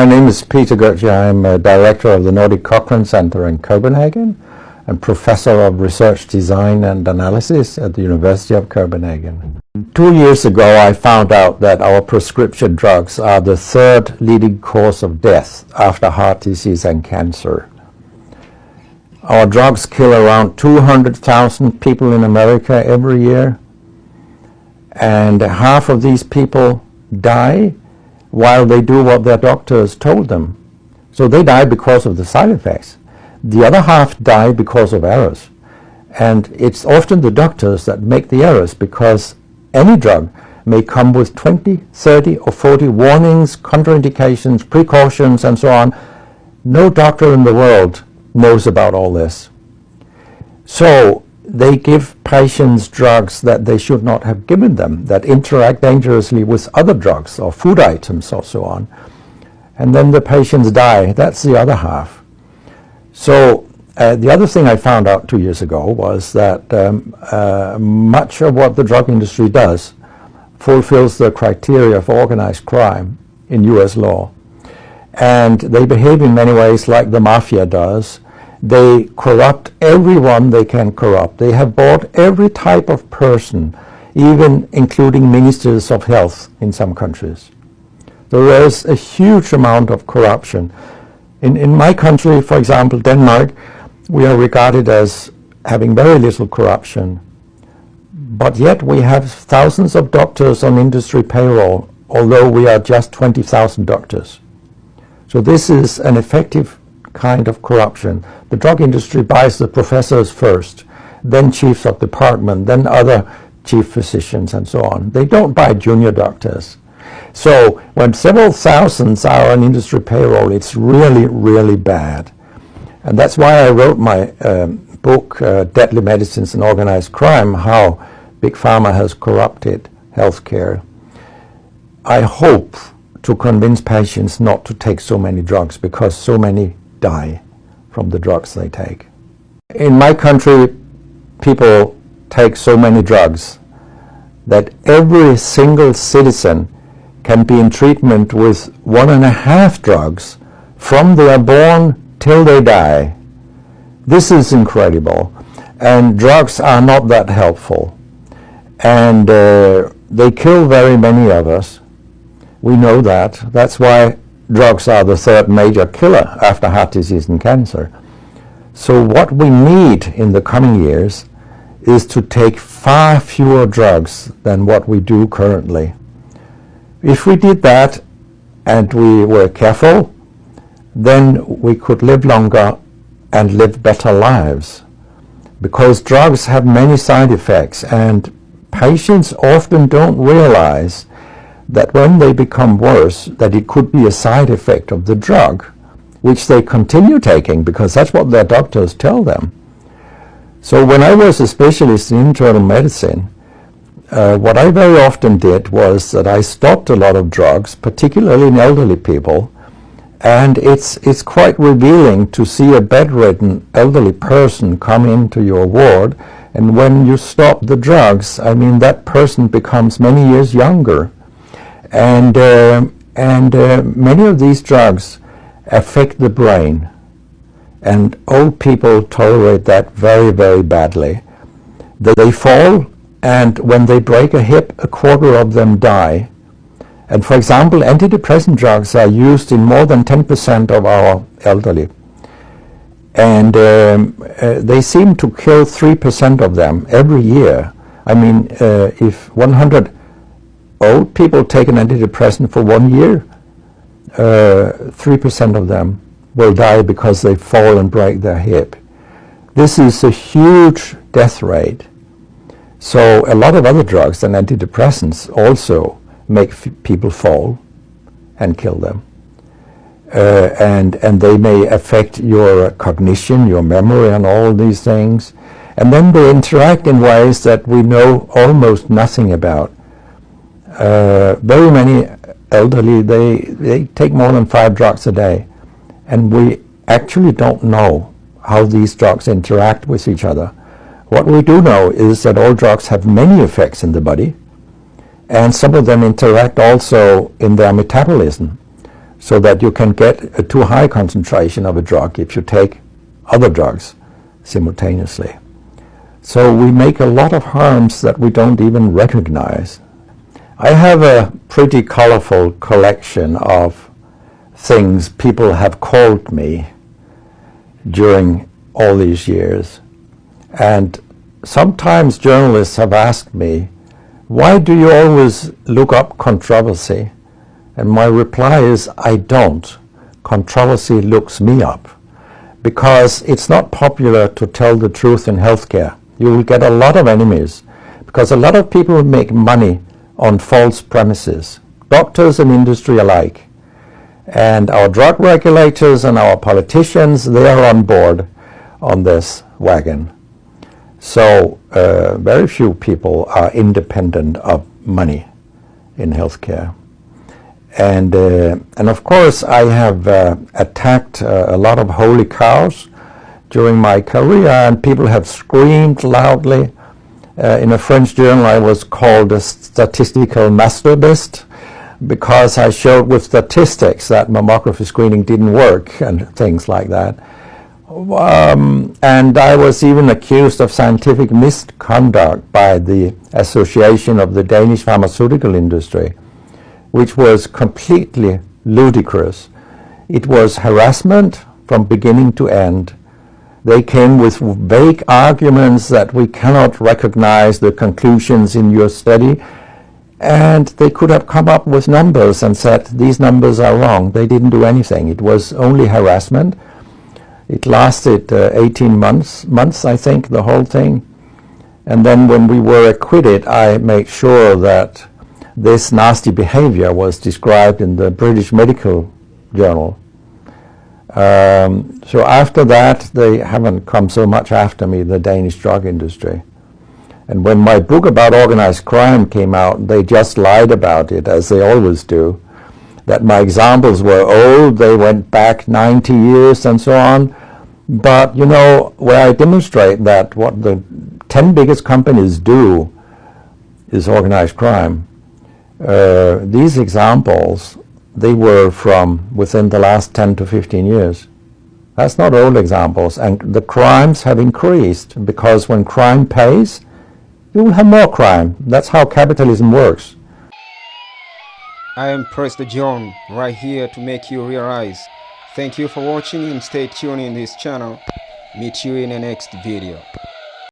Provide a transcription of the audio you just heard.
My name is Peter Gotzsche. I'm a director of the Nordic Cochrane Center in Copenhagen and professor of research design and analysis at the University of Copenhagen. 2 years ago, I found out that our prescription drugs are the third leading cause of death after heart disease and cancer. Our drugs kill around 200,000 people in America every year, and half of these people die while they do what their doctors told them. So they die because of the side effects. The other half die because of errors. And it's often the doctors that make the errors, because any drug may come with 20, 30 or 40 warnings, contraindications, precautions and so on. No doctor in the world knows about all this. So they give patients drugs that they should not have given them, that interact dangerously with other drugs or food items or so on. And then the patients die. That's the other half. So the other thing I found out 2 years ago was that much of what the drug industry does fulfills the criteria for organized crime in US law. And they behave in many ways like the mafia does. They corrupt everyone they can corrupt. They have bought every type of person, even including ministers of health in some countries. So there is a huge amount of corruption. In my country, for example, Denmark, we are regarded as having very little corruption. But yet we have thousands of doctors on industry payroll, although we are just 20,000 doctors. So this is an effective kind of corruption. The drug industry buys the professors first, then chiefs of department, then other chief physicians and so on. They don't buy junior doctors. So when several thousands are on industry payroll, it's really, really bad. And that's why I wrote my book, Deadly Medicines and Organized Crime, How Big Pharma Has Corrupted Healthcare. I hope to convince patients not to take so many drugs, because so many die from the drugs they take. In my country, people take so many drugs that every single citizen can be in treatment with 1.5 drugs from they are born till they die. This is incredible. And drugs are not that helpful. And they kill very many of us. We know that. That's why drugs are the third major killer after heart disease and cancer. So what we need in the coming years is to take far fewer drugs than what we do currently. If we did that and we were careful, then we could live longer and live better lives. Because drugs have many side effects, and patients often don't realize that when they become worse, that it could be a side effect of the drug, which they continue taking because that's what their doctors tell them. So when I was a specialist in internal medicine, what I very often did was that I stopped a lot of drugs, particularly in elderly people, and it's quite revealing to see a bedridden elderly person come into your ward, and when you stop the drugs, I mean, that person becomes many years younger. And many of these drugs affect the brain, and old people tolerate that very, very badly. They fall, and when they break a hip, 1/4 of them die. And for example, antidepressant drugs are used in more than 10% of our elderly. And they seem to kill 3% of them every year. I mean, if 100 old people take an antidepressant for 1 year, 3% of them will die because they fall and break their hip. This is a huge death rate. So a lot of other drugs than antidepressants also make people fall and kill them. And they may affect your cognition, your memory and all these things. And then they interact in ways that we know almost nothing about. Very many elderly, they take more than 5 drugs a day, and we actually don't know how these drugs interact with each other. What we do know is that all drugs have many effects in the body, and some of them interact also in their metabolism. so that you can get a too high concentration of a drug if you take other drugs simultaneously. So we make a lot of harms that we don't even recognize. I have a pretty colorful collection of things people have called me during all these years. And sometimes journalists have asked me, why do you always look up controversy? And my reply is, I don't. Controversy looks me up. Because it's not popular to tell the truth in healthcare. You will get a lot of enemies. Because a lot of people make money on false premises. Doctors and industry alike. And our drug regulators and our politicians, they are on board on this wagon. So very few people are independent of money in healthcare. And of course I have attacked a lot of holy cows during my career, and people have screamed loudly. In a French journal I was called a statistical masturbist because I showed with statistics that mammography screening didn't work and things like that. And I was even accused of scientific misconduct by the Association of the Danish Pharmaceutical Industry, which was completely ludicrous. It was harassment from beginning to end. They came with vague arguments that we cannot recognize the conclusions in your study, and they could have come up with numbers and said these numbers are wrong. They didn't do anything. It was only harassment. It lasted 18 months, I think, the whole thing. And then when we were acquitted, I made sure that this nasty behavior was described in the British Medical Journal. So after that, they haven't come so much after me, the Danish drug industry. And when my book about organized crime came out, they just lied about it, as they always do. That my examples were old, they went back 90 years and so on. But, you know, where I demonstrate that what the 10 biggest companies do is organized crime, these examples, they were from within the last 10 to 15 years. That's not old examples. And the crimes have increased because when crime pays, you will have more crime. That's how capitalism works. I am Prescribe John, right here to make you realize. Thank you for watching and stay tuned in this channel. Meet you in the next video.